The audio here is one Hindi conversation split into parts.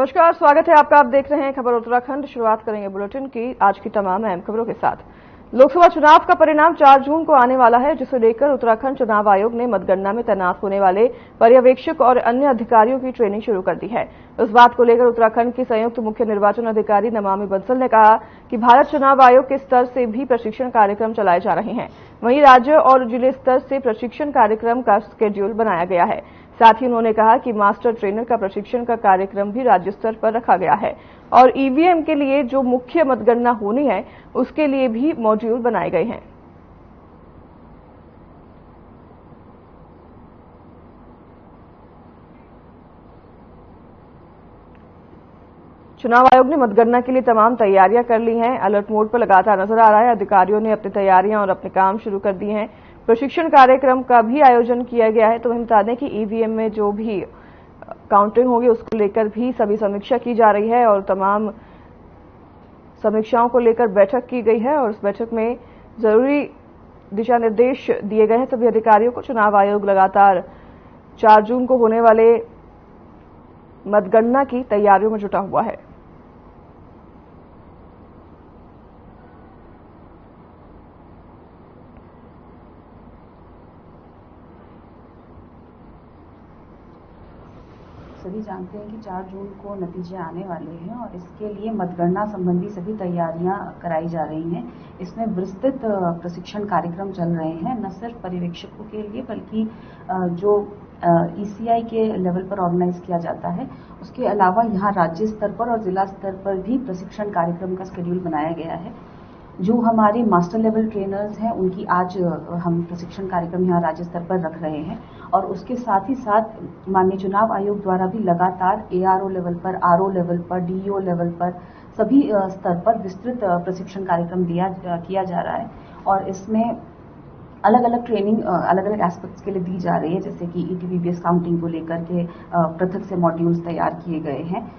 नमस्कार, स्वागत है आपका। आप देख रहे हैं खबर उत्तराखंड। शुरुआत करेंगे बुलेटिन की आज की तमाम अहम खबरों के साथ। लोकसभा चुनाव का परिणाम 4 जून को आने वाला है, जिसे लेकर उत्तराखंड चुनाव आयोग ने मतगणना में तैनात होने वाले पर्यवेक्षक और अन्य अधिकारियों की ट्रेनिंग शुरू कर दी है। इस बात को लेकर उत्तराखंड की संयुक्त मुख्य निर्वाचन अधिकारी नमामि बंसल ने कहा कि भारत चुनाव आयोग के स्तर से भी प्रशिक्षण कार्यक्रम चलाए जा रहे हैं। वहीं राज्य और जिले स्तर से प्रशिक्षण कार्यक्रम का शेड्यूल बनाया गया है। साथ ही उन्होंने कहा कि मास्टर ट्रेनर का प्रशिक्षण का कार्यक्रम भी राज्य स्तर पर रखा गया है और ईवीएम के लिए जो मुख्य मतगणना होनी है उसके लिए भी मॉड्यूल बनाए गए हैं। चुनाव आयोग ने मतगणना के लिए तमाम तैयारियां कर ली हैं। अलर्ट मोड पर लगातार नजर आ रहा है। अधिकारियों ने अपनी तैयारियां और अपने काम शुरू कर दिए हैं। प्रशिक्षण कार्यक्रम का भी आयोजन किया गया है। तो वहीं बता दें कि ईवीएम में जो भी काउंटिंग होगी उसको लेकर भी सभी समीक्षा की जा रही है और तमाम समीक्षाओं को लेकर बैठक की गई है और उस बैठक में जरूरी दिशा निर्देश दिए गए हैं सभी अधिकारियों को। चुनाव आयोग लगातार 4 जून को होने वाले मतगणना की तैयारियों में जुटा हुआ है। सभी जानते हैं कि 4 जून को नतीजे आने वाले हैं और इसके लिए मतगणना संबंधी सभी तैयारियां कराई जा रही हैं। इसमें विस्तृत प्रशिक्षण कार्यक्रम चल रहे हैं, न सिर्फ पर्यवेक्षकों के लिए बल्कि जो ईसीआई के लेवल पर ऑर्गेनाइज किया जाता है, उसके अलावा यहाँ राज्य स्तर पर और जिला स्तर पर भी प्रशिक्षण कार्यक्रम का शेड्यूल बनाया गया है। जो हमारे मास्टर लेवल ट्रेनर्स हैं उनकी आज हम प्रशिक्षण कार्यक्रम यहाँ राज्य स्तर पर रख रहे हैं और उसके साथ ही साथ माननीय चुनाव आयोग द्वारा भी लगातार एआरओ लेवल पर, आरओ लेवल पर, डीईओ लेवल पर सभी स्तर पर विस्तृत प्रशिक्षण कार्यक्रम किया जा रहा है और इसमें अलग अलग ट्रेनिंग अलग अलग एस्पेक्ट्स के लिए दी जा रही है, जैसे कि ईटीवीपीएस काउंटिंग को लेकर के पृथक से मॉड्यूल्स तैयार किए गए हैं।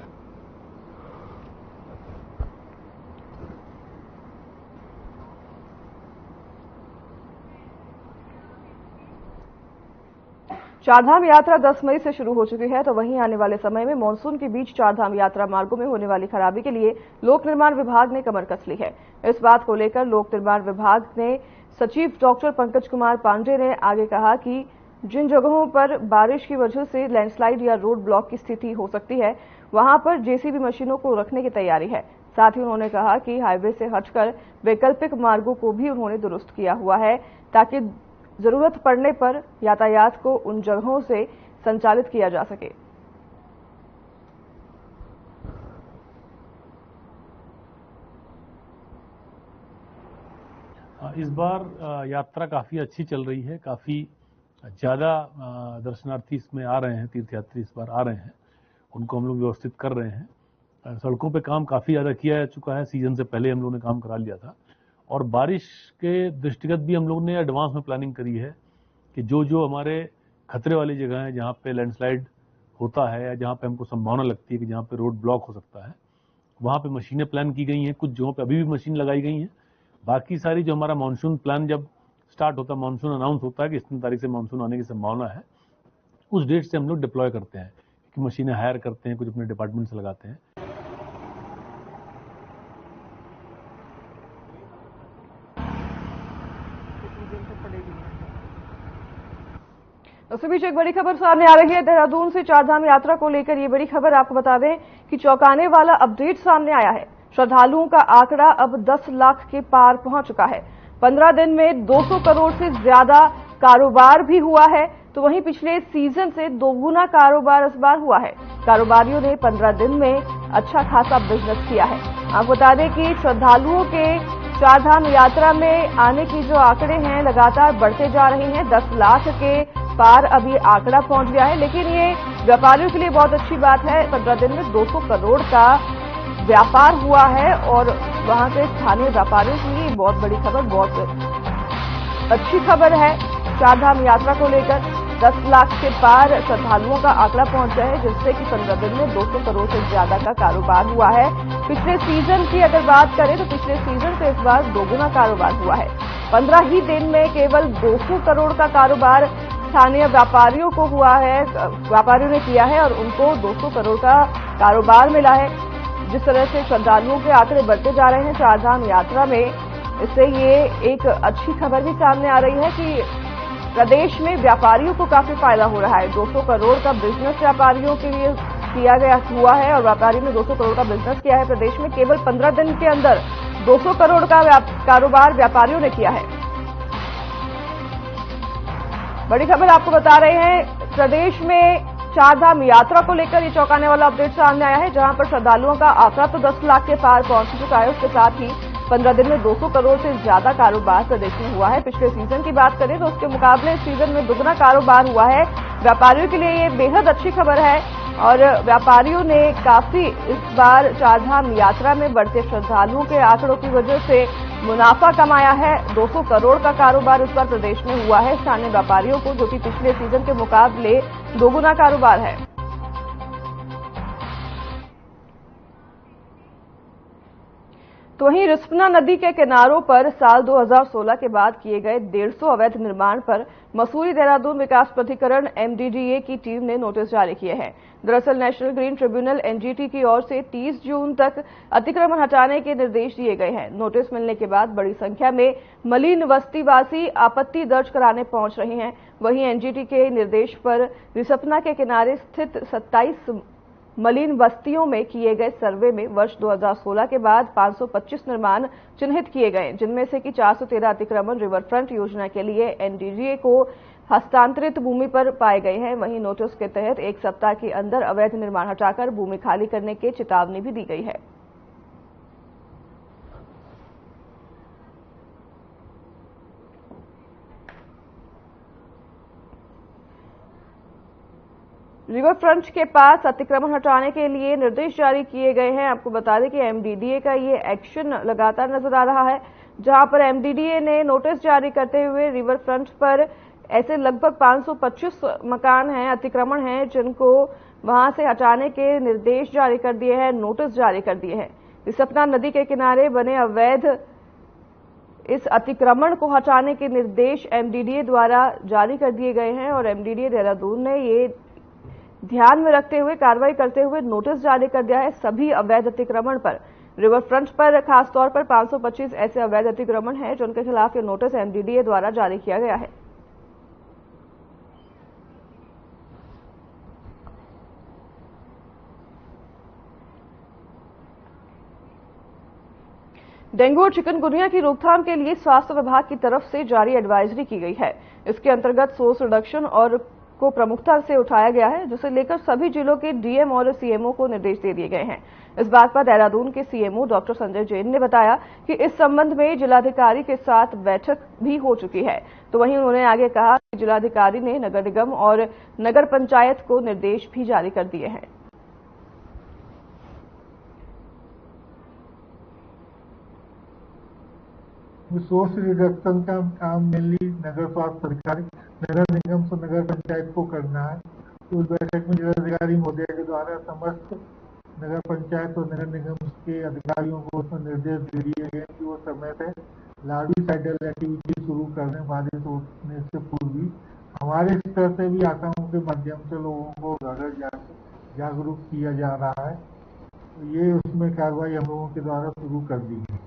चारधाम यात्रा 10 मई से शुरू हो चुकी है। तो वहीं आने वाले समय में मानसून के बीच चारधाम यात्रा मार्गों में होने वाली खराबी के लिए लोक निर्माण विभाग ने कमर कस ली है। इस बात को लेकर लोक निर्माण विभाग ने सचिव डॉक्टर पंकज कुमार पांडे ने आगे कहा कि जिन जगहों पर बारिश की वजह से लैंडस्लाइड या रोड ब्लॉक की स्थिति हो सकती है वहां पर जेसीबी मशीनों को रखने की तैयारी है। साथ ही उन्होंने कहा कि हाईवे से हटकर वैकल्पिक मार्गों को भी उन्होंने दुरुस्त किया हुआ है ताकि जरूरत पड़ने पर यातायात को उन जगहों से संचालित किया जा सके। इस बार यात्रा काफी अच्छी चल रही है। काफी ज्यादा दर्शनार्थी इसमें आ रहे हैं, तीर्थयात्री इस बार आ रहे हैं, उनको हम लोग व्यवस्थित कर रहे हैं। सड़कों पे काम काफी ज्यादा किया जा चुका है। सीजन से पहले हम लोगों ने काम करा लिया था और बारिश के दृष्टिगत भी हम लोग ने एडवांस में प्लानिंग करी है कि जो जो हमारे खतरे वाली जगह है, जहाँ पे लैंडस्लाइड होता है या जहाँ पे हमको संभावना लगती है कि जहाँ पे रोड ब्लॉक हो सकता है, वहाँ पे मशीनें प्लान की गई हैं। कुछ जगहों पे अभी भी मशीन लगाई गई हैं। बाकी सारी जो हमारा मानसून प्लान जब स्टार्ट होता है, मानसून अनाउंस होता है कि इतनी तारीख से मानसून आने की संभावना है, उस डेट से हम लोग डिप्लॉय करते हैं कि मशीनें हायर करते हैं, कुछ अपने डिपार्टमेंट से लगाते हैं। उसी बीच एक बड़ी खबर सामने आ रही है देहरादून से। चारधाम यात्रा को लेकर ये बड़ी खबर आपको बता दें कि चौंकाने वाला अपडेट सामने आया है। श्रद्धालुओं का आंकड़ा अब 10 लाख के पार पहुंच चुका है। 15 दिन में 200 करोड़ से ज्यादा कारोबार भी हुआ है। तो वहीं पिछले सीजन से दोगुना कारोबार इस बार हुआ है। कारोबारियों ने 15 दिन में अच्छा खासा बिजनेस किया है। आपको बता दें कि श्रद्धालुओं के चारधाम यात्रा में आने की जो आंकड़े हैं लगातार बढ़ते जा रहे हैं। 10 लाख के पार अभी आंकड़ा पहुंच गया है, लेकिन ये व्यापारियों के लिए बहुत अच्छी बात है। 15 दिन में 200 करोड़ का व्यापार हुआ है और वहां के स्थानीय व्यापारियों के लिए बहुत बड़ी खबर, बहुत अच्छी खबर है। चारधाम यात्रा को लेकर 10 लाख के पार श्रद्धालुओं का आंकड़ा पहुंच गया है, जिससे कि 15 दिन में 200 करोड़ से ज्यादा का कारोबार हुआ है। पिछले सीजन की अगर बात करें तो पिछले सीजन से इस बार दोगुना कारोबार हुआ है। 15 ही दिन में केवल 200 करोड़ का कारोबार स्थानीय व्यापारियों को हुआ है, व्यापारियों ने किया है और उनको 200 करोड़ का कारोबार मिला है। जिस तरह से श्रद्धालुओं के आंकड़े बढ़ते जा रहे हैं चारधाम यात्रा में, इससे ये एक अच्छी खबर भी सामने आ रही है कि प्रदेश में व्यापारियों को काफी फायदा हो रहा है। 200 करोड़ का बिजनेस व्यापारियों के लिए हुआ है और व्यापारी ने 200 करोड़ का बिजनेस किया है। प्रदेश में केवल 15 दिन के अंदर 200 करोड़ का कारोबार व्यापारियों ने किया है। बड़ी खबर आपको बता रहे हैं, प्रदेश में चारधाम यात्रा को लेकर ये चौंकाने वाला अपडेट सामने आया है, जहां पर श्रद्धालुओं का आंकड़ा तो 10 लाख के पार पहुंच चुका है। उसके साथ ही 15 दिन में 200 करोड़ से ज्यादा कारोबार प्रदेश में हुआ है। पिछले सीजन की बात करें तो उसके मुकाबले इस सीजन में दुगना कारोबार हुआ है। व्यापारियों के लिए ये बेहद अच्छी खबर है और व्यापारियों ने काफी इस बार चारधाम यात्रा में बढ़ते श्रद्धालुओं के आंकड़ों की वजह से मुनाफा कमाया है। 200 करोड़ का कारोबार इस बार प्रदेश में हुआ है स्थानीय व्यापारियों को, जो कि पिछले सीजन के मुकाबले दोगुना कारोबार है। तो वहीं रिस्पना नदी के किनारों पर साल 2016 के बाद किए गए 150 अवैध निर्माण पर मसूरी देहरादून विकास प्राधिकरण एमडीडीए की टीम ने नोटिस जारी किए हैं। दरअसल नेशनल ग्रीन ट्रिब्यूनल एनजीटी की ओर से 30 जून तक अतिक्रमण हटाने के निर्देश दिए गए हैं। नोटिस मिलने के बाद बड़ी संख्या में मलिन बस्तीवासी आपत्ति दर्ज कराने पहुंच रहे हैं। वहीं एनजीटी के निर्देश पर रिस्पना के किनारे स्थित 27 मलिन बस्तियों में किए गए सर्वे में वर्ष 2016 के बाद 525 निर्माण चिन्हित किए गए, जिनमें से कि 413 अतिक्रमण रिवर फ्रंट योजना के लिए एनडीडीए को हस्तांतरित भूमि पर पाए गए हैं। वहीं नोटिस के तहत 1 सप्ताह के अंदर अवैध निर्माण हटाकर भूमि खाली करने की चेतावनी भी दी गई है। रिवर फ्रंट के पास अतिक्रमण हटाने के लिए निर्देश जारी किए गए हैं। आपको बता दें कि एमडीडीए का ये एक्शन लगातार नजर आ रहा है, जहां पर एमडीडीए ने नोटिस जारी करते हुए रिवर फ्रंट पर ऐसे लगभग 525 मकान हैं, अतिक्रमण हैं, जिनको वहां से हटाने के निर्देश जारी कर दिए हैं, नोटिस जारी कर दिए हैं। रिस्पना नदी के किनारे बने अवैध इस अतिक्रमण को हटाने के निर्देश एमडीडीए द्वारा जारी कर दिए गए हैं और एमडीडीए देहरादून ने ये ध्यान में रखते हुए कार्रवाई करते हुए नोटिस जारी कर दिया है सभी अवैध अतिक्रमण पर। रिवर फ्रंट पर खासतौर पर 525 ऐसे अवैध अतिक्रमण हैं जिनके खिलाफ ये नोटिस एमडीडीए द्वारा जारी किया गया है। डेंगू और चिकनगुनिया की रोकथाम के लिए स्वास्थ्य विभाग की तरफ से जारी एडवाइजरी की गई है। इसके अंतर्गत सोर्स रिडक्शन और को प्रमुखता से उठाया गया है, जिसे लेकर सभी जिलों के डीएम और सीएमओ को निर्देश दे दिए गए हैं। इस बात पर देहरादून के सीएमओ डॉक्टर संजय जैन ने बताया कि इस संबंध में जिलाधिकारी के साथ बैठक भी हो चुकी है। तो वहीं उन्होंने आगे कहा कि जिलाधिकारी ने नगर निगम और नगर पंचायत को निर्देश भी जारी कर दिए हैं। सोर्स रिडक्शन का काम मेनली नगर स्वास्थ्य अधिकारी, नगर निगम से नगर पंचायत को करना है। तो उस बैठक में जिलाधिकारी महोदय के द्वारा समस्त नगर पंचायत और नगर निगम के अधिकारियों को उसमें निर्देश दे दिए गए कि वो समय से लार्विसाइडल एक्टिविटी शुरू करने, बारिश होने से पूर्व ही हमारे स्तर से भी आशाओं के माध्यम से लोगों को घर जागरूक किया जा रहा है। तो ये उसमें कार्रवाई हम लोगों के द्वारा शुरू कर दी है।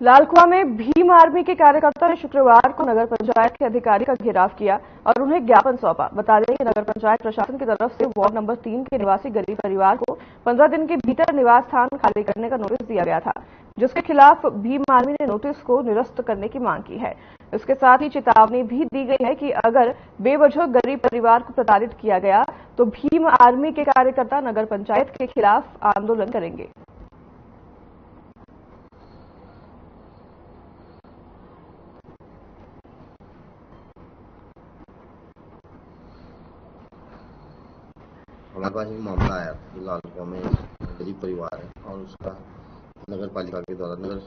लालकुआं में भीम आर्मी के कार्यकर्ता ने शुक्रवार को नगर पंचायत के अधिकारी का घेराव किया और उन्हें ज्ञापन सौंपा। बता दें कि नगर पंचायत प्रशासन की तरफ से वार्ड नंबर 3 के निवासी गरीब परिवार को 15 दिन के भीतर निवास स्थान खाली करने का नोटिस दिया गया था, जिसके खिलाफ भीम आर्मी ने नोटिस को निरस्त करने की मांग की है। इसके साथ ही चेतावनी भी दी गई है कि अगर बेवजह गरीब परिवार को प्रताड़ित किया गया तो भीम आर्मी के कार्यकर्ता नगर पंचायत के खिलाफ आंदोलन करेंगे। हमारे पास एक मामला आया था। लालकुआं में गरीब परिवार है और उसका नगर पालिका के द्वारा, नगर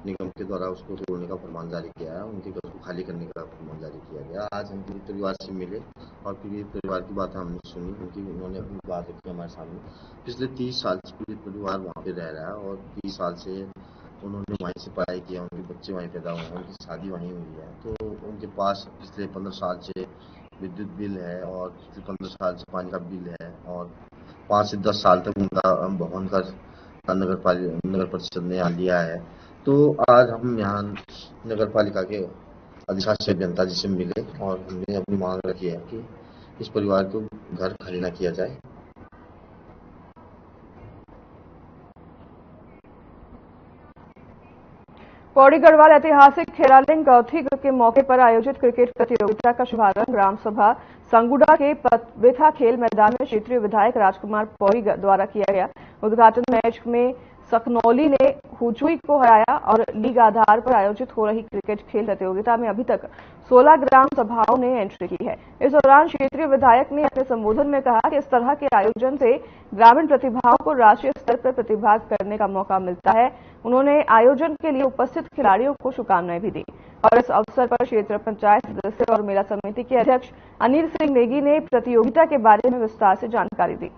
निगम के द्वारा उसको तोड़ने का फरमान जारी किया है, उनके घर को खाली करने का फरमान जारी किया गया। आज हम पीड़ित परिवार से मिले और पीड़ित परिवार की बात हमने सुनी, उन्होंने अपनी बात रखी हमारे सामने। पिछले 30 साल से पीड़ित परिवार वहाँ पे रह रहा है और 30 साल से उन्होंने वहीं से पढ़ाई किया, उनके बच्चे वहीं पैदा हुए हैं, उनकी शादी वहीं हुई है। तो उनके पास पिछले 15 साल से विद्युत बिल है और 15 साल से पानी का बिल है और 5 से 10 साल तक उनका भवन का नगर परिषद ने यहाँ लिया है। तो आज हम यहाँ नगर पालिका के अधिशासी अभियंता जी से मिले और हमने अपनी मांग रखी है कि इस परिवार को घर खाली न किया जाए। पौड़ी गढ़वाल ऐतिहासिक खेरालिंग गौथिक के मौके पर आयोजित क्रिकेट प्रतियोगिता का शुभारंभ ग्राम सभा संगुडा के पतवेखा खेल मैदान में क्षेत्रीय विधायक राजकुमार पौड़ी द्वारा किया गया। उद्घाटन मैच में सकनौली ने हुचुई को हराया और लीग आधार पर आयोजित हो रही क्रिकेट खेल प्रतियोगिता में अभी तक 16 ग्राम सभाओं ने एंट्री की है। इस दौरान क्षेत्रीय विधायक ने अपने संबोधन में कहा कि इस तरह के आयोजन से ग्रामीण प्रतिभाओं को राष्ट्रीय स्तर पर प्रतिभाग करने का मौका मिलता है। उन्होंने आयोजन के लिए उपस्थित खिलाड़ियों को शुभकामनाएं भी दी और इस अवसर पर क्षेत्र पंचायत सदस्य और मेला समिति के अध्यक्ष अनिल सिंह नेगी ने प्रतियोगिता के बारे में विस्तार से जानकारी दी।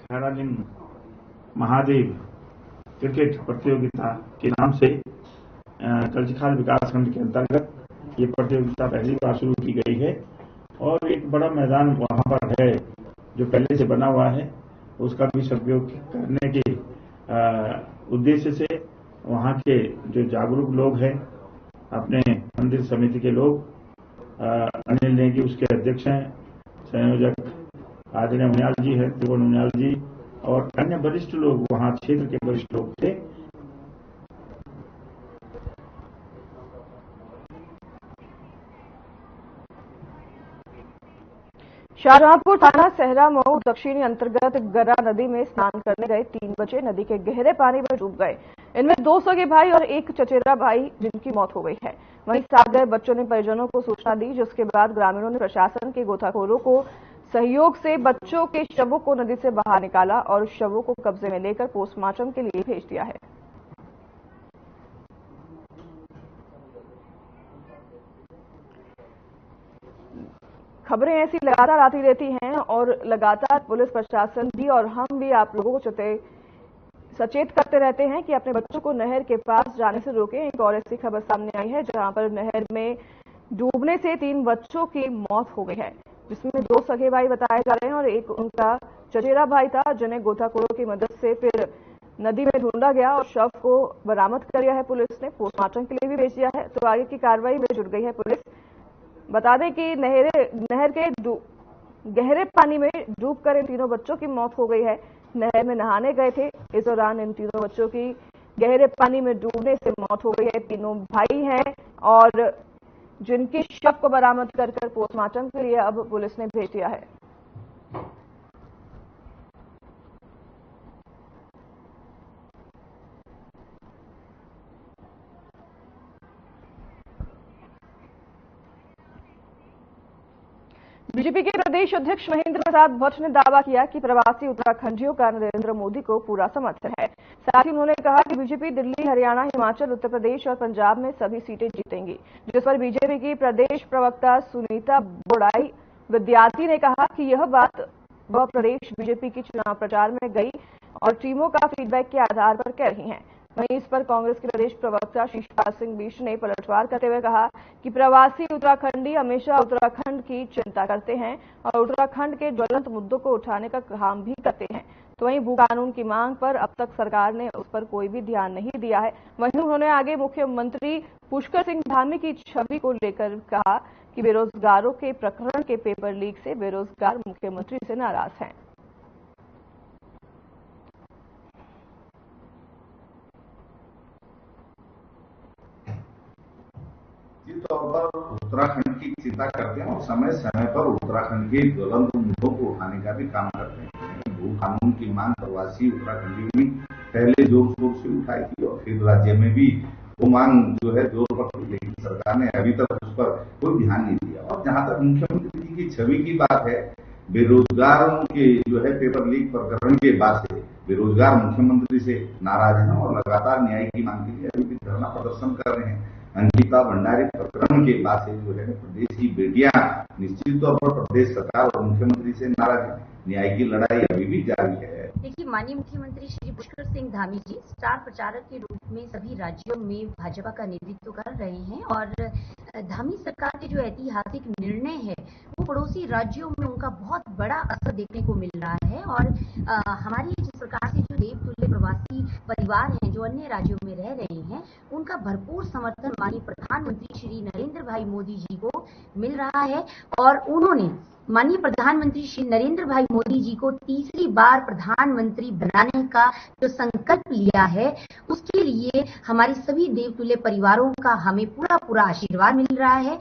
खेरालिंग महादेव क्रिकेट प्रतियोगिता के नाम से कल्चखाल विकासखंड के अंतर्गत ये प्रतियोगिता पहली बार शुरू की गई है और एक बड़ा मैदान वहां पर है जो पहले से बना हुआ है, उसका भी सदुपयोग करने के उद्देश्य से वहां के जो जागरूक लोग हैं, अपने मंदिर समिति के लोग, अनिल नेगी उसके अध्यक्ष हैं, संयोजक आदरणीय मुनियाल जी है, त्रिभुवन मुनियाल जी और अन्य वरिष्ठ लोग वहां क्षेत्र के वरिष्ठ लोग थे। शाहजहांपुर थाना सहरा मऊ दक्षिणी अंतर्गत गरा नदी में स्नान करने गए 3 बच्चे नदी के गहरे पानी में डूब गए। इनमें 2 सगे भाई और एक चचेरा भाई जिनकी मौत हो गई है। वहीं साथ गए बच्चों ने परिजनों को सूचना दी, जिसके बाद ग्रामीणों ने प्रशासन के गोताखोरों को सहयोग से बच्चों के शवों को नदी से बाहर निकाला और शवों को कब्जे में लेकर पोस्टमार्टम के लिए भेज दिया है। खबरें ऐसी लगातार आती रहती हैं और लगातार पुलिस प्रशासन भी और हम भी आप लोगों को सचेत करते रहते हैं कि अपने बच्चों को नहर के पास जाने से रोकें। एक और ऐसी खबर सामने आई है जहां पर नहर में डूबने से 3 बच्चों की मौत हो गई है, जिसमें 2 सगे भाई बताए जा रहे हैं और एक उनका चचेरा भाई था, जिन्हें गोताखोरों की मदद से फिर नदी में ढूंढा गया और शव को बरामद कर लिया है पुलिस ने, पोस्टमार्टम के लिए भी भेज दिया है। तो आगे की कार्रवाई में जुट गई है पुलिस। बता दें कि नहर के गहरे पानी में डूबकर इन तीनों बच्चों की मौत हो गई है। नहर में नहाने गए थे, इस दौरान इन तीनों बच्चों की गहरे पानी में डूबने से मौत हो गई है। तीनों भाई हैं और जिनकी शव को बरामद कर पोस्टमार्टम के लिए अब पुलिस ने भेज दिया है। बीजेपी के प्रदेश अध्यक्ष महेंद्र प्रसाद भट्ट ने दावा किया कि प्रवासी उत्तराखंडियों का नरेंद्र मोदी को पूरा समर्थन है। साथ ही उन्होंने कहा कि बीजेपी दिल्ली, हरियाणा, हिमाचल, उत्तर प्रदेश और पंजाब में सभी सीटें जीतेंगी, जिस पर बीजेपी की प्रदेश प्रवक्ता सुनीता बोड़ाई विद्यार्थी ने कहा कि यह बात वह प्रदेश बीजेपी की चुनाव प्रचार में गई और टीमों का फीडबैक के आधार पर कह रही हैं। वहीं इस पर कांग्रेस के प्रदेश प्रवक्ता शिशपाल सिंह बिष्ट ने पलटवार करते हुए कहा कि प्रवासी उत्तराखंडी हमेशा उत्तराखंड की चिंता करते हैं और उत्तराखंड के ज्वलंत मुद्दों को उठाने का काम भी करते हैं। तो वहीं भू कानून की मांग पर अब तक सरकार ने उस पर कोई भी ध्यान नहीं दिया है। वहीं उन्होंने आगे मुख्यमंत्री पुष्कर सिंह धामी की छवि को लेकर कहा कि बेरोजगारों के प्रकरण के पेपर लीक से बेरोजगार मुख्यमंत्री से नाराज हैं। तौर पर उत्तराखंड की चिंता करते हैं और समय समय पर उत्तराखंड के ज्वलंत मुद्दों को उठाने का भी काम करते हैं। भू कानून की मांग प्रवासी उत्तराखंडी भी पहले जोर शोर से उठाई थी और फिर राज्य में भी वो मांग जो है जोर पर, लेकिन सरकार ने अभी तक उस पर कोई ध्यान नहीं दिया। और जहां तक मुख्यमंत्री जी की छवि की बात है, बेरोजगारों के जो है पेपर लीक प्रकरण के बाद से बेरोजगार मुख्यमंत्री से नाराज हैं और लगातार न्याय की मांग के लिए अभी भी धरना प्रदर्शन कर रहे हैं। अंकिता भंडारी प्रकरण के बाद से जो है प्रदेश की बेटियां निश्चित तौर पर प्रदेश सरकार और मुख्यमंत्री से नाराज है। न्याय की लड़ाई अभी भी जारी है। देखिए, माननीय मुख्यमंत्री श्री पुष्कर सिंह धामी जी स्टार प्रचारक के रूप में सभी राज्यों में भाजपा का नेतृत्व कर रहे हैं और धामी सरकार के जो ऐतिहासिक निर्णय है वो पड़ोसी राज्यों में उनका बहुत बड़ा असर देखने को मिल रहा है और हमारी सरकार से जो देवतुल्य प्रवासी परिवार हैं जो अन्य राज्यों में रह रहे हैं उनका भरपूर समर्थन माननीय प्रधानमंत्री श्री नरेंद्र भाई मोदी जी को मिल रहा है और उन्होंने माननीय प्रधानमंत्री श्री नरेंद्र भाई मोदी जी को तीसरी बार प्रधानमंत्री बनाने का जो संकल्प लिया है उसके लिए हमारे सभी देवतुल्य परिवारों का हमें पूरा आशीर्वाद मिल रहा है।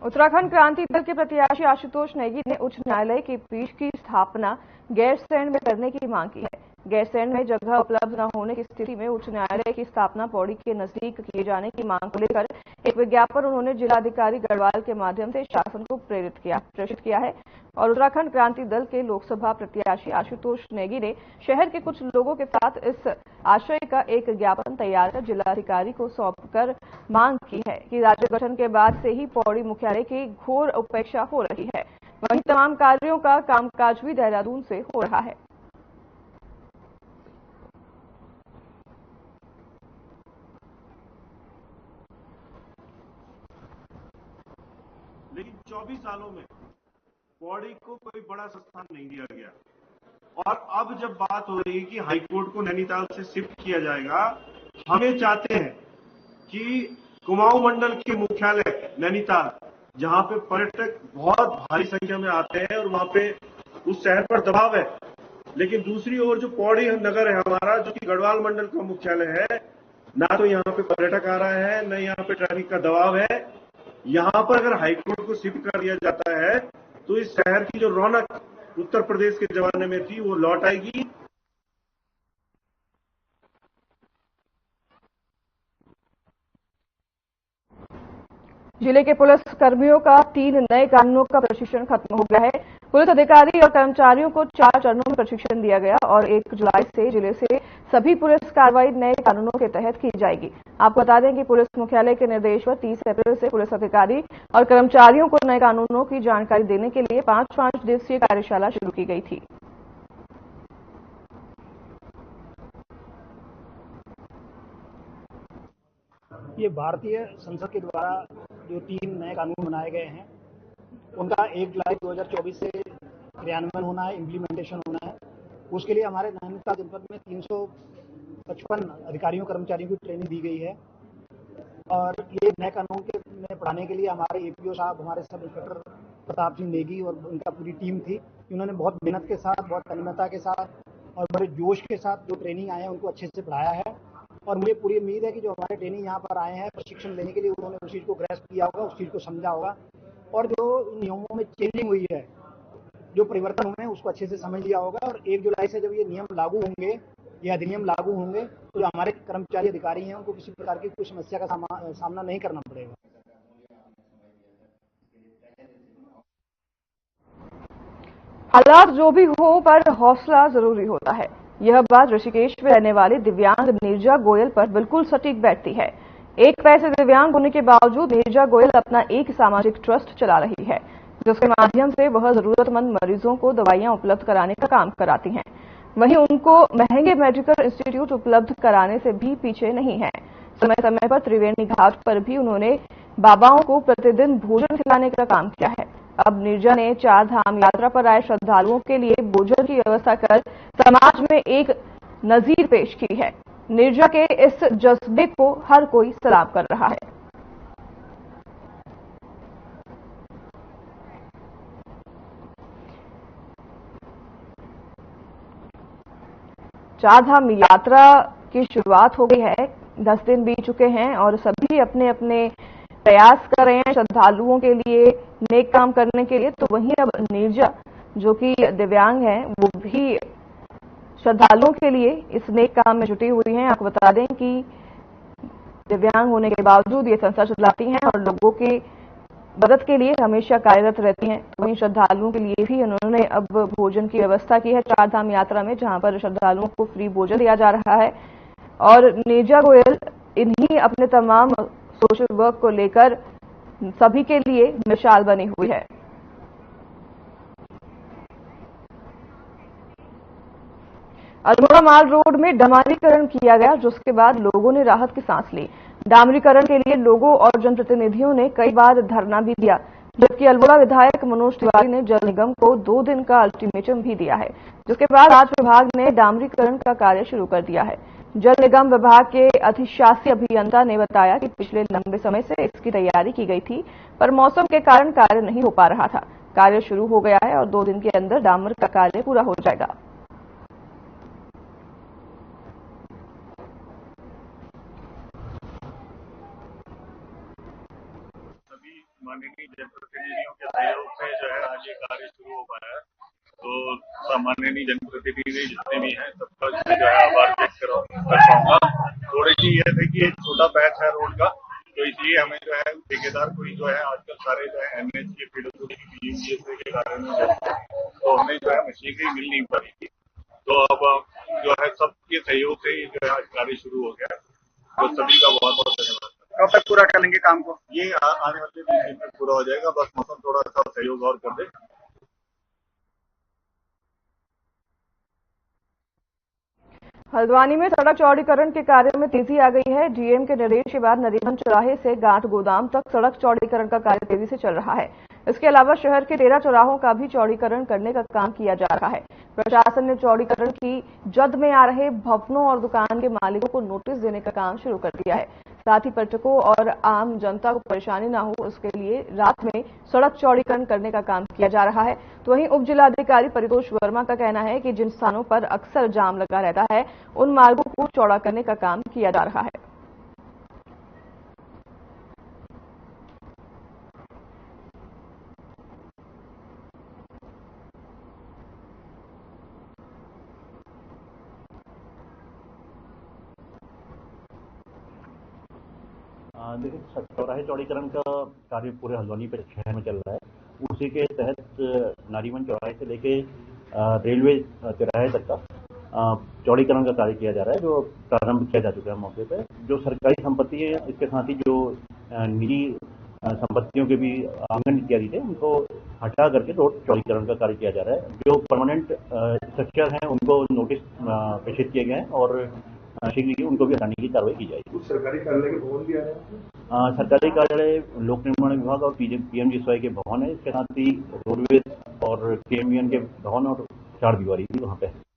उत्तराखंड क्रांति दल के प्रत्याशी आशुतोष नेगी ने उच्च न्यायालय की पीठ की स्थापना गैरसैंण में करने की मांग की है। गैरसैंण में जगह उपलब्ध न होने की स्थिति में उच्च न्यायालय की स्थापना पौड़ी के नजदीक किए जाने की मांग को लेकर एक विज्ञापन उन्होंने जिलाधिकारी गढ़वाल के माध्यम से शासन को प्रेषित किया है और उत्तराखंड क्रांति दल के लोकसभा प्रत्याशी आशुतोष नेगी ने शहर के कुछ लोगों के साथ इस आशय का एक ज्ञापन तैयार कर जिलाधिकारी को सौंपकर मांग की है कि राज्य गठन के बाद से ही पौड़ी मुख्यालय की घोर उपेक्षा हो रही है। वहीं तमाम कार्यों का कामकाज भी देहरादून से हो रहा है। लेकिन 24 सालों में पौड़ी को कोई बड़ा संस्थान नहीं दिया गया और अब जब बात हो रही है कि हाईकोर्ट को नैनीताल से शिफ्ट किया जाएगा, हमें चाहते हैं कि कुमाऊं मंडल के मुख्यालय नैनीताल जहां पे पर्यटक बहुत भारी संख्या में आते हैं और वहां पे उस शहर पर दबाव है, लेकिन दूसरी ओर जो पौड़ी नगर है हमारा जो कि गढ़वाल मंडल का मुख्यालय है, ना तो यहाँ पे पर्यटक आ रहा है न यहाँ पे ट्रैफिक का दबाव है। यहाँ पर अगर हाईकोर्ट को शिफ्ट कर दिया जाता है तो इस शहर की जो रौनक उत्तर प्रदेश के जमाने में थी वो लौट आएगी। जिले के पुलिस कर्मियों का 3 नए कानूनों का प्रशिक्षण खत्म हो गया है। पुलिस अधिकारी और कर्मचारियों को 4 चरणों में प्रशिक्षण दिया गया और 1 जुलाई से जिले से सभी पुलिस कार्रवाई नए कानूनों के तहत की जाएगी। आपको बता दें कि पुलिस मुख्यालय के निर्देश पर 30 अप्रैल से पुलिस अधिकारी और कर्मचारियों को नए कानूनों की जानकारी देने के लिए 5 दिवसीय कार्यशाला शुरू की गई थी। ये भारतीय संसद के द्वारा जो 3 नए कानून बनाए गए हैं उनका 1 जुलाई 2024 से क्रियान्वयन होना है, इम्प्लीमेंटेशन होना है। उसके लिए हमारे नैनीताल जनपद में 355 अधिकारियों कर्मचारियों की ट्रेनिंग दी गई है और ये नए कानून के में पढ़ाने के लिए हमारे एपीओ साहब, हमारे सब इंस्पेक्टर प्रताप सिंह नेगी और उनका पूरी टीम थी। उन्होंने बहुत मेहनत के साथ, बहुत तन्मयता के साथ और बड़े जोश के साथ जो ट्रेनिंग आए हैं उनको अच्छे से पढ़ाया है और मुझे पूरी उम्मीद है कि जो हमारे ट्रेनिंग यहाँ पर आए हैं प्रशिक्षण लेने के लिए उन्होंने उस चीज़ को ग्रैस्प किया होगा, उस चीज़ को समझा होगा और जो नियमों में चेंजिंग हुई है, जो परिवर्तन हुए हैं उसको अच्छे से समझ लिया होगा और 1 जुलाई से जब ये नियम लागू होंगे, ये अधिनियम लागू होंगे तो जो हमारे कर्मचारी अधिकारी हैं उनको किसी प्रकार की कोई समस्या का सामना नहीं करना पड़ेगा। हालात जो भी हो पर हौसला जरूरी होता है। यह बात ऋषिकेश में रहने वाली दिव्यांग नीरजा गोयल पर बिल्कुल सटीक बैठती है। एक पैसे दिव्यांग होने के बावजूद नीरजा गोयल अपना एक सामाजिक ट्रस्ट चला रही है जिसके माध्यम से वह जरूरतमंद मरीजों को दवाइयां उपलब्ध कराने का काम कराती हैं। वहीं उनको महंगे मेडिकल इंस्टीट्यूट उपलब्ध कराने से भी पीछे नहीं है। समय समय पर त्रिवेणी घाट पर भी उन्होंने बाबाओं को प्रतिदिन भोजन खिलाने का काम किया है। अब नीरजा ने 4 धाम यात्रा पर आए श्रद्धालुओं के लिए भोजन की व्यवस्था कर समाज में एक नजीर पेश की है। नीरजा के इस जज्बे को हर कोई सलाम कर रहा है। चार धाम यात्रा की शुरुआत हो गई है। 10 दिन बीत चुके हैं और सभी अपने अपने प्रयास कर रहे हैं श्रद्धालुओं के लिए नेक काम करने के लिए। तो वहीं अब नीरजा जो कि दिव्यांग है वो भी श्रद्धालुओं के लिए इस नेक काम में जुटी हुई हैं। आपको बता दें कि दिव्यांग होने के बावजूद ये संस्था चलाती हैं और लोगों के मदद के लिए हमेशा कार्यरत रहती हैं। वहीं श्रद्धालुओं के लिए भी उन्होंने अब भोजन की व्यवस्था की है चारधाम यात्रा में, जहां पर श्रद्धालुओं को फ्री भोजन दिया जा रहा है। और नेजा गोयल इन्हीं अपने तमाम सोशल वर्क को लेकर सभी के लिए मिसाल बनी हुई है। अल्मोड़ा माल रोड में डामरीकरण किया गया, जिसके बाद लोगों ने राहत की सांस ली। डामरीकरण के लिए लोगों और जनप्रतिनिधियों ने कई बार धरना भी दिया, जबकि अल्मोड़ा विधायक मनोज तिवारी ने जल निगम को 2 दिन का अल्टीमेटम भी दिया है, जिसके बाद आज विभाग ने डामरीकरण का कार्य शुरू कर दिया है। जल निगम विभाग के अधिशासी अभियंता ने बताया कि पिछले लंबे समय से इसकी तैयारी की गई थी, पर मौसम के कारण कार्य नहीं हो पा रहा था। कार्य शुरू हो गया है और 2 दिन के अंदर डामर का कार्य पूरा हो जाएगा। माननीय जनप्रतिनिधियों के सहयोग से जो है आज ये कार्य शुरू हो पाया है। तो माननीय जनप्रतिनिधि जितने भी हैं सबका जो है आभार व्यक्त कर पाऊंगा। थोड़ी सी ये थे कि एक छोटा पैच है रोड का, तो इसलिए हमें जो है ठेकेदार कोई जो है आजकल सारे जो है एनएच के पीडब्ल्यूडी के कारण में तो हमें जो है मशीनरी मिल नहीं पा रही थी। तो अब जो है सबके सहयोग से जो है आज कार्य शुरू हो गया, तो सभी का बहुत बहुत धन्यवाद। कब तक पूरा कर लेंगे काम को? ये आने वाले 20 दिन तक पूरा हो जाएगा, बस मौसम थोड़ा सा सहयोग और कर दे। हल्द्वानी में सड़क चौड़ीकरण के कार्य में तेजी आ गई है। डीएम के निर्देश के बाद नरीमन चौराहे से गांठ गोदाम तक सड़क चौड़ीकरण का कार्य तेजी से चल रहा है। इसके अलावा शहर के 13 चौराहों का भी चौड़ीकरण करने का काम किया जा रहा है। प्रशासन ने चौड़ीकरण की जद में आ रहे भवनों और दुकान के मालिकों को नोटिस देने का काम शुरू कर दिया है। साथ ही पर्यटकों और आम जनता को परेशानी न हो, उसके लिए रात में सड़क चौड़ीकरण करने का काम किया जा रहा है। तो वहीं उप जिलाधिकारी परितोष वर्मा का कहना है कि जिन स्थानों पर अक्सर जाम लगा रहता है, उन मार्गों को चौड़ा करने का काम किया जा रहा है। देखिए, चौराहे चौड़ीकरण का कार्य पूरे हल्द्वानी पे शहर में चल रहा है। उसी के तहत नारीवन चौराहे से लेके रेलवे चौराहे तक का चौड़ीकरण का कार्य किया जा रहा है, जो प्रारंभ किया जा चुका है मौके पे। जो सरकारी संपत्ति है, इसके साथ ही जो निजी संपत्तियों के भी आंगन इत्यादि थे, उनको हटा करके रोड चौड़ीकरण का कार्य किया जा रहा है। जो परमानेंट स्ट्रक्चर हैं, उनको नोटिस प्रेषित किए गए हैं और शीघ्र ही उनको भी हटाने की कार्रवाई की जाएगी। कुछ सरकारी कार्यालय के भवन भी आ रहे हैं? सरकारी कार्यालय लोक निर्माण विभाग और पीएमजीएसवाई के भवन है। इसके साथ ही रोडवेज और केएमवीएन के भवन और 4 दीवारी भी वहाँ पे है।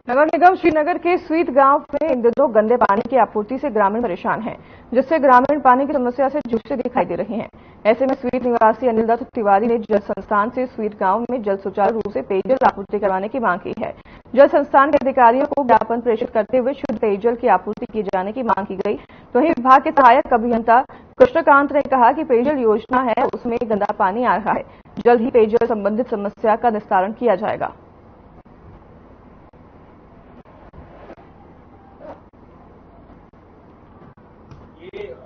नगर निगम श्रीनगर के स्वीत गांव में इन दिनों गंदे पानी की आपूर्ति से ग्रामीण परेशान हैं, जिससे ग्रामीण पानी की समस्या से जूझते दिखाई दे रहे हैं। ऐसे में स्वीत निवासी अनिल दत्त तिवारी ने जल संस्थान से स्वीत गांव में जल सुचारू रूप से पेयजल आपूर्ति करवाने की मांग की है। जल संस्थान के अधिकारियों को ज्ञापन प्रेषित करते हुए शुद्ध पेयजल की आपूर्ति किए जाने की मांग की गई। तो वहीं विभाग के सहायक अभियंता कृष्णकांत ने कहा कि पेयजल योजना है, उसमें गंदा पानी आ रहा है। जल्द ही पेयजल संबंधित समस्या का निस्तारण किया जाएगा।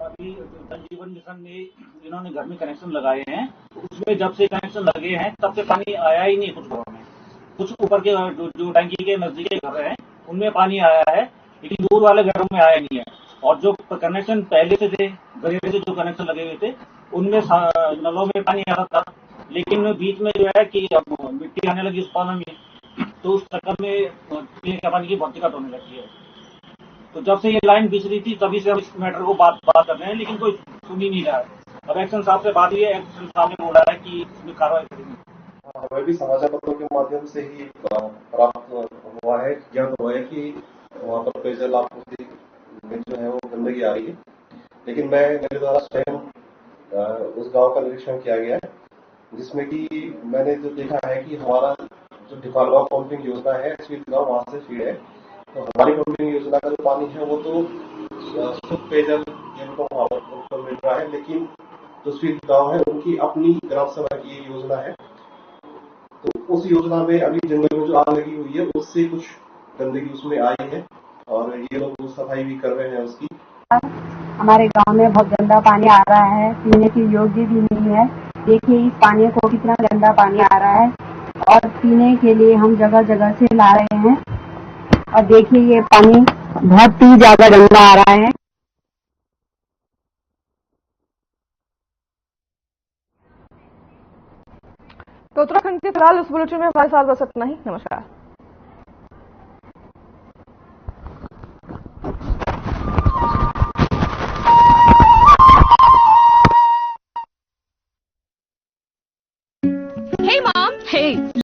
अभी जल जीवन मिशन में जिन्होंने घर में कनेक्शन लगाए हैं, उसमें जब से कनेक्शन लगे हैं तब से पानी आया ही नहीं। कुछ घरों में, कुछ ऊपर के जो टंकी के नजदीक के घर हैं, उनमें पानी आया है, लेकिन दूर वाले घरों में आया नहीं है। और जो कनेक्शन पहले से थे, गरीब से जो कनेक्शन लगे हुए थे, उनमें नलों में पानी आ रहा था, लेकिन बीच में जो है कि मिट्टी आने लगी उस पानी में, तो उस चक्कर में पीने के पानी की बहुत दिक्कत होने लगी है। तो जब से ये लाइन बिछ रही थी, तभी से हम इस मैटर को बात कर रहे हैं, लेकिन कोई सुन ही नहीं रहा है। अब एक्शन साहब से बात हुई है, एक्शन साहब ने बोला है कि इसमें कार्रवाई करेंगे। हमें भी समाचार पत्रों के माध्यम से ही प्राप्त हुआ है, ज्ञात हुआ है कि वहाँ पर पेयजल आपूर्ति में जो है वो गंदगी आ रही है। लेकिन मेरे द्वारा स्वयं उस गांव का निरीक्षण किया गया है, जिसमें कि मैंने जो देखा है कि हमारा जो डिफालगांव पंपिंग योजना है, स्वीत गांव वहाँ से फीड है। तो हमारी पंपिंग योजना का जो पानी है वो तो शुद्ध पेयजल उनको मिल रहा है, लेकिन जो स्वीत गांव है उनकी अपनी ग्राम सभा की योजना है। तो उस योजना में अभी जंगल में जो आग लगी हुई है, उससे कुछ गंदगी उसमें आई है और और ये लोग सफाई भी कर रहे हैं उसकी। हमारे गांव में बहुत गंदा पानी आ रहा है, पीने के योग्य भी नहीं है। देखिए इस पानी को कितना गंदा पानी आ रहा है और पीने के लिए हम जगह जगह से ला रहे हैं और देखिए ये पानी बहुत ही ज्यादा गंदा आ रहा है। तो उत्तराखंड के फिलहाल इस बुलेटिन में हमारे साथ बस इतना ही। नमस्कार।